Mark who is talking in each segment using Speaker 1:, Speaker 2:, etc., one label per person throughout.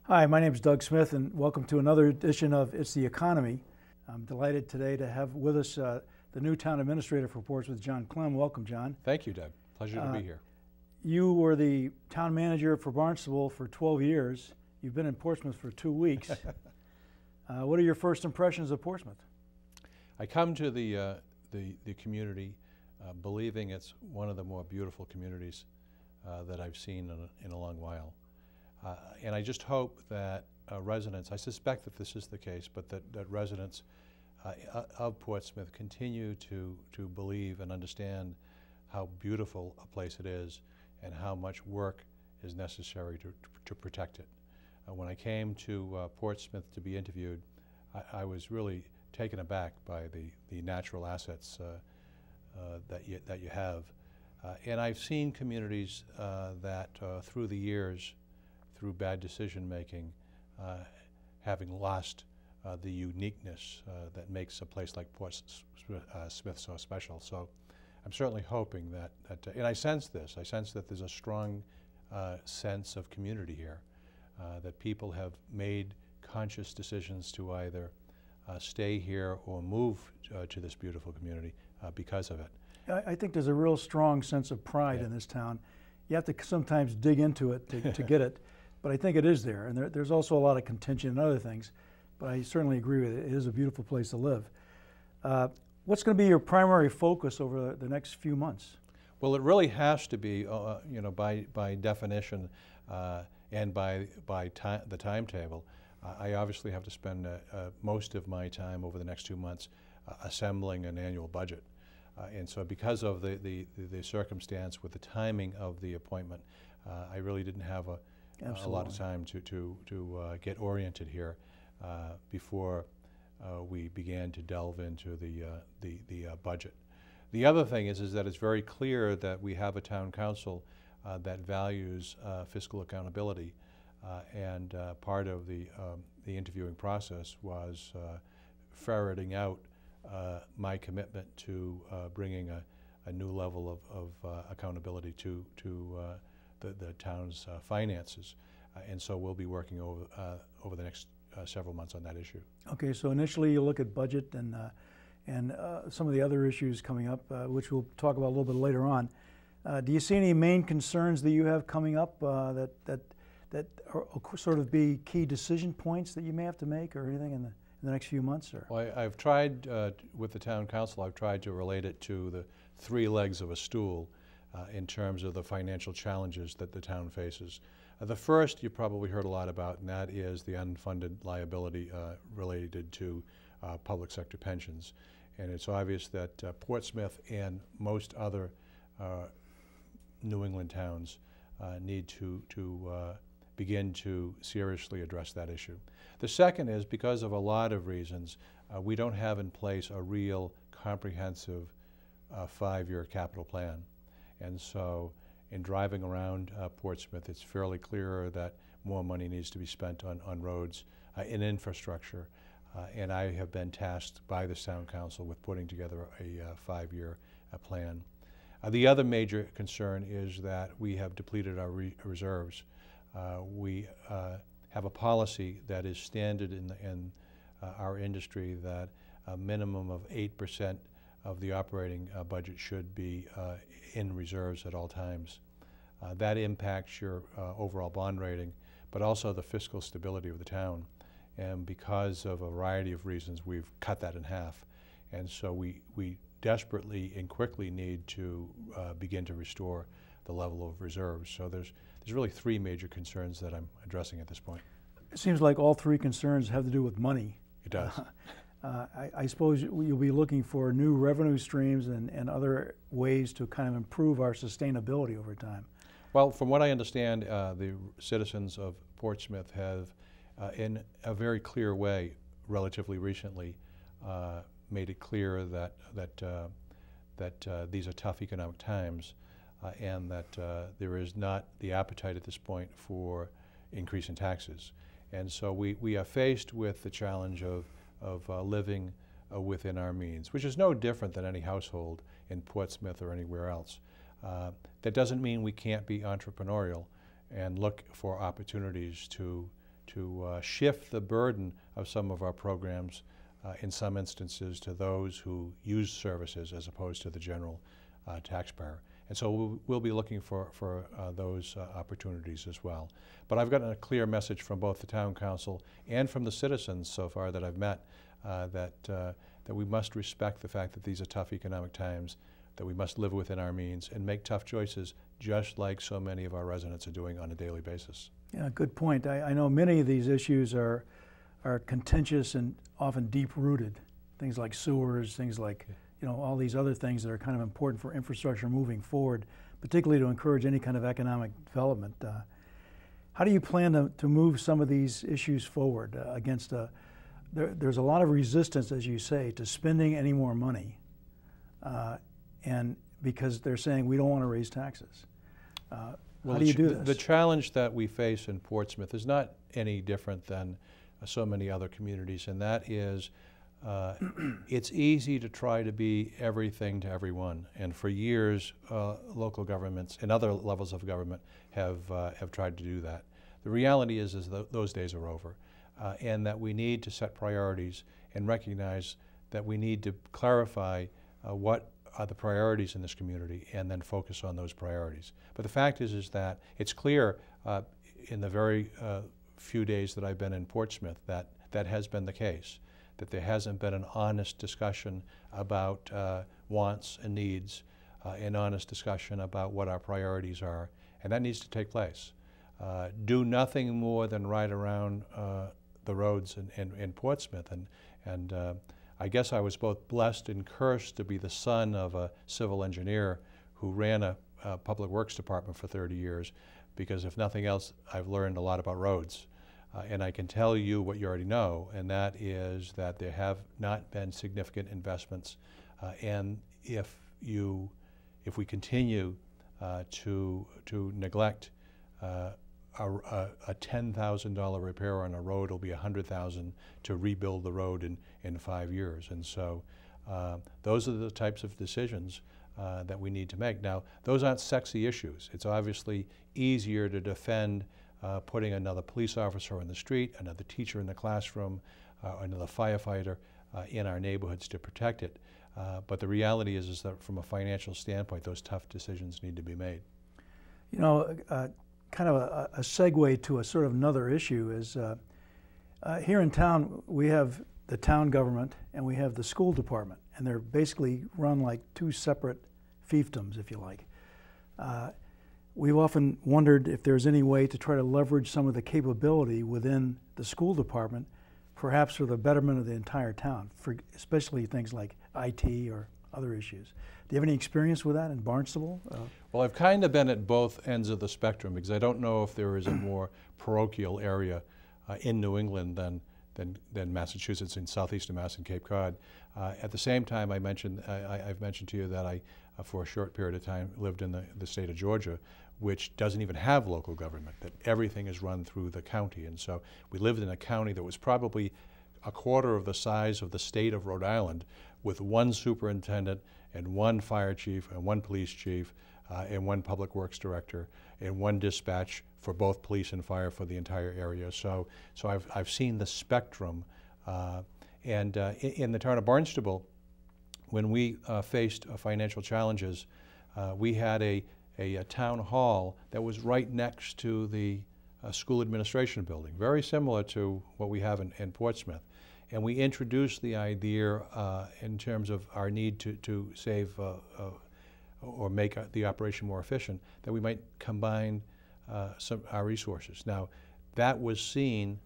Speaker 1: Hi, my name is Doug Smith, and welcome to another edition of It's the Economy. I'm delighted today to have with us the new town administrator for Portsmouth, John Klimm. Welcome, John.
Speaker 2: Thank you, Doug. Pleasure to be here.
Speaker 1: You were the town manager for Barnstable for 12 years. You've been in Portsmouth for 2 weeks. What are your first impressions of Portsmouth?
Speaker 2: I come to the community believing it's one of the more beautiful communities that I've seen in a long while. And I just hope that residents, I suspect that this is the case, but that residents of Portsmouth continue to believe and understand how beautiful a place it is and how much work is necessary to protect it. When I came to Portsmouth to be interviewed, I was really taken aback by the natural assets that you have. And I've seen communities that through the years, through bad decision making, having lost the uniqueness that makes a place like Portsmouth so special. So I'm certainly hoping that and I sense this, I sense that there's a strong sense of community here, that people have made conscious decisions to either stay here or move to this beautiful community because of it.
Speaker 1: I think there's a real strong sense of pride in this town. You have to sometimes dig into it to get it, but I think it is there. And there's also a lot of contention and other things, but I certainly agree with it. It is a beautiful place to live. What's going to be your primary focus over the next few months?
Speaker 2: Well, it really has to be, by definition and by the timetable. I obviously have to spend most of my time over the next 2 months assembling an annual budget. And so because of the circumstance with the timing of the appointment, I really didn't have a lot of time to get oriented here before we began to delve into the budget. The other thing is that it's very clear that we have a town council that values fiscal accountability, and part of the interviewing process was ferreting out my commitment to bringing a new level of accountability to the town's finances, and so we'll be working over the next several months on that issue.
Speaker 1: Okay, so initially you look at budget and some of the other issues coming up, which we'll talk about a little bit later on. Do you see any main concerns that you have coming up that are sort of be key decision points that you may have to make, or anything in the next few months? Or?
Speaker 2: Well, I've tried, with the town council, I've tried to relate it to the 3 legs of a stool in terms of the financial challenges that the town faces. The first you probably heard a lot about, and that is the unfunded liability related to public sector pensions. And it's obvious that Portsmouth and most other New England towns need to begin to seriously address that issue. The second is, because of a lot of reasons, we don't have in place a real comprehensive 5-year capital plan. And so in driving around Portsmouth, it's fairly clear that more money needs to be spent on roads, in infrastructure, and I have been tasked by the town council with putting together a 5-year plan. The other major concern is that we have depleted our reserves. We have a policy that is standard in our industry that a minimum of 8% of the operating budget should be in reserves at all times. That impacts your overall bond rating, but also the fiscal stability of the town. And because of a variety of reasons, we've cut that in half. And so we desperately and quickly need to begin to restore the level of reserves. So there's really 3 major concerns that I'm addressing at this point.
Speaker 1: It seems like all 3 concerns have to do with money.
Speaker 2: It does.
Speaker 1: I suppose you'll be looking for new revenue streams and other ways to kind of improve our sustainability over time.
Speaker 2: Well, from what I understand, the citizens of Portsmouth have, in a very clear way, relatively recently, made it clear that these are tough economic times, and that there is not the appetite at this point for increase in taxes. And so we are faced with the challenge of living within our means, which is no different than any household in Portsmouth or anywhere else. That doesn't mean we can't be entrepreneurial and look for opportunities to shift the burden of some of our programs in some instances to those who use services as opposed to the general taxpayer. And so we'll be looking for those opportunities as well. But I've gotten a clear message from both the town council and from the citizens so far that I've met that we must respect the fact that these are tough economic times, that we must live within our means and make tough choices just like so many of our residents are doing on a daily basis.
Speaker 1: Yeah, good point. I know many of these issues are contentious and often deep-rooted. Things like sewers, things like all these other things that are kind of important for infrastructure moving forward, particularly to encourage any kind of economic development. How do you plan to move some of these issues forward against there's a lot of resistance, as you say, to spending any more money, and because they're saying we don't want to raise taxes. How do you do this?
Speaker 2: The challenge that we face in Portsmouth is not any different than so many other communities, and that is it's easy to try to be everything to everyone. And for years, local governments and other levels of government have tried to do that. The reality is those days are over, and that we need to set priorities and recognize that we need to clarify what are the priorities in this community and then focus on those priorities. But the fact is that it's clear in the very few days that I've been in Portsmouth that has been the case, that there hasn't been an honest discussion about wants and needs, an honest discussion about what our priorities are, and that needs to take place. Do nothing more than ride around the roads in Portsmouth, and I guess I was both blessed and cursed to be the son of a civil engineer who ran a public works department for 30 years, because if nothing else, I've learned a lot about roads. And I can tell you what you already know, and that is that there have not been significant investments. And if we continue to neglect a $10,000 repair on a road, will be $100,000 to rebuild the road in 5 years. And so those are the types of decisions that we need to make. Now, those aren't sexy issues. It's obviously easier to defend putting another police officer on the street, another teacher in the classroom, another firefighter in our neighborhoods to protect it. But the reality is that from a financial standpoint, those tough decisions need to be made.
Speaker 1: Kind of a segue to a sort of another issue is here in town we have the town government and we have the school department, and they're basically run like two separate fiefdoms, if you like. We've often wondered if there's any way to try to leverage some of the capability within the school department, perhaps for the betterment of the entire town, for especially things like IT or other issues. Do you have any experience with that in Barnstable?
Speaker 2: Well, I've kind of been at both ends of the spectrum, because I don't know if there is a more parochial area in New England than Massachusetts, in southeastern Mass and Cape Cod. At the same time, I've mentioned to you that I, for a short period of time, lived in the state of Georgia, which doesn't even have local government, that everything is run through the county. And so we lived in a county that was probably a quarter of the size of the state of Rhode Island, with one superintendent and one fire chief and one police chief and one public works director and one dispatch for both police and fire for the entire area. So I've seen the spectrum. And in the town of Barnstable, when we faced financial challenges, we had a town hall that was right next to the school administration building, very similar to what we have in Portsmouth. And we introduced the idea in terms of our need to save or make the operation more efficient, that we might combine our resources. Now, that was seen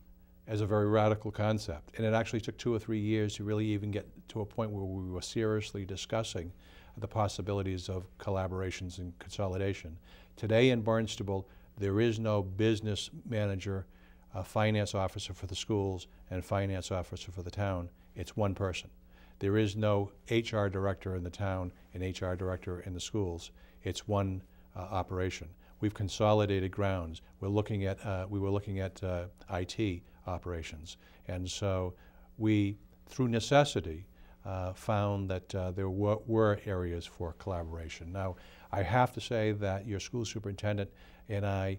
Speaker 2: as a very radical concept, and it actually took 2 or 3 years to really even get to a point where we were seriously discussing the possibilities of collaborations and consolidation. Today in Barnstable, there is no business manager, finance officer for the schools, and finance officer for the town. It's one person. There is no HR director in the town and HR director in the schools. It's one operation. We've consolidated grounds. We were looking at IT operations, and so we, through necessity, found that there were areas for collaboration. Now, I have to say that your school superintendent and I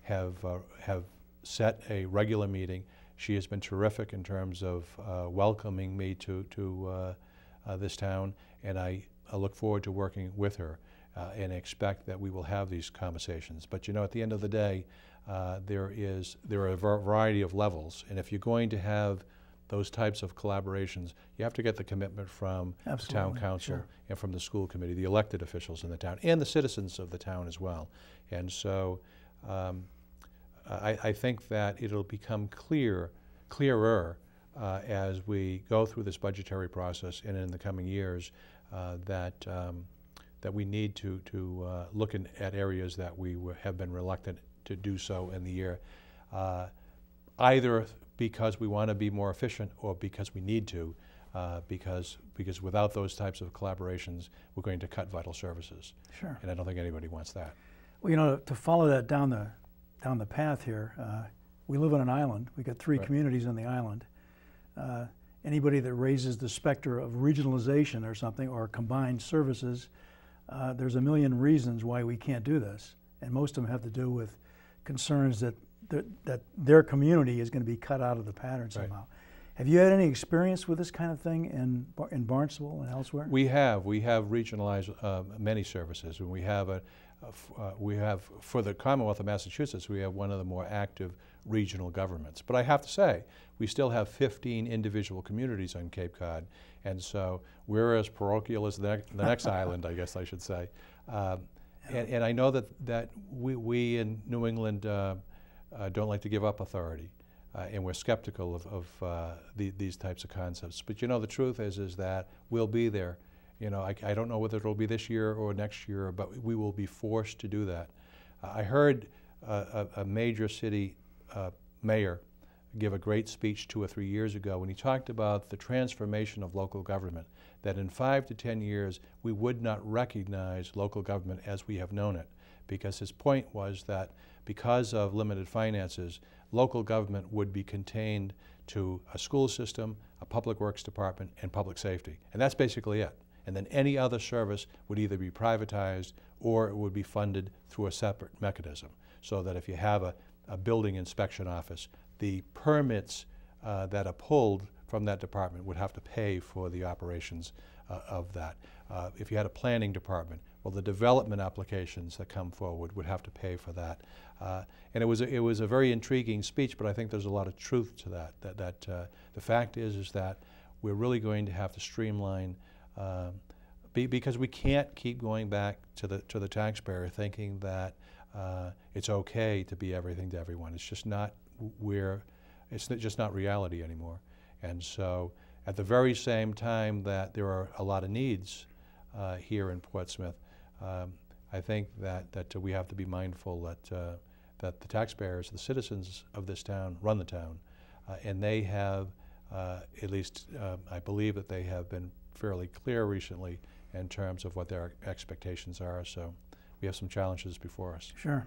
Speaker 2: have set a regular meeting. She has been terrific in terms of welcoming me to this town, and I look forward to working with her and expect that we will have these conversations. But you know, at the end of the day, there are a variety of levels, and if you're going to have those types of collaborations, you have to get the commitment from the town council and from the school committee, the elected officials in the town, and the citizens of the town as well. And so I think that it'll become clearer as we go through this budgetary process and in the coming years that we need to look at areas that we have been reluctant to do so in the year, either because we want to be more efficient or because we need to, because without those types of collaborations, we're going to cut vital services.
Speaker 1: Sure. And
Speaker 2: I don't think anybody wants that.
Speaker 1: Well, you know, to follow that down the path here, we live on an island. We've got three communities on the island. Anybody that raises the specter of regionalization or something, or combined services, there's a million reasons why we can't do this. And most of them have to do with concerns that their community is going to be cut out of the pattern somehow. Right. Have you had any experience with this kind of thing in Barnstable and elsewhere? We have
Speaker 2: regionalized many services, and we have for the Commonwealth of Massachusetts, we have one of the more active regional governments. But I have to say, we still have 15 individual communities on Cape Cod, and so we're as parochial as the next island, I guess I should say. And I know that we in New England don't like to give up authority, and we're skeptical of these types of concepts. But you know, the truth is that we'll be there. You know, I don't know whether it'll be this year or next year, but we will be forced to do that. I heard a major city mayor give a great speech 2 or 3 years ago when he talked about the transformation of local government, that in 5 to 10 years we would not recognize local government as we have known it, because his point was that because of limited finances, local government would be contained to a school system, a public works department, and public safety. And that's basically it. And then any other service would either be privatized or it would be funded through a separate mechanism. So that if you have a building inspection office, the permits that are pulled from that department would have to pay for the operations of that. If you had a planning department, well, the development applications that come forward would have to pay for that. And it was a very intriguing speech, but I think there's a lot of truth to that. The fact is that we're really going to have to streamline, because we can't keep going back to the taxpayer thinking that it's okay to be everything to everyone. It's just not it's just not reality anymore. And so at the very same time that there are a lot of needs here in Portsmouth, I think that we have to be mindful that the taxpayers, the citizens of this town, run the town, and they have, at least I believe that they have been fairly clear recently in terms of what their expectations are. So we have some challenges before us.
Speaker 1: Sure.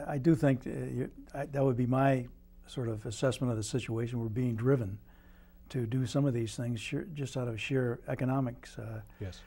Speaker 1: I do think that would be my sort of assessment of the situation. We're being driven to do some of these things just out of sheer economics.
Speaker 2: Yes.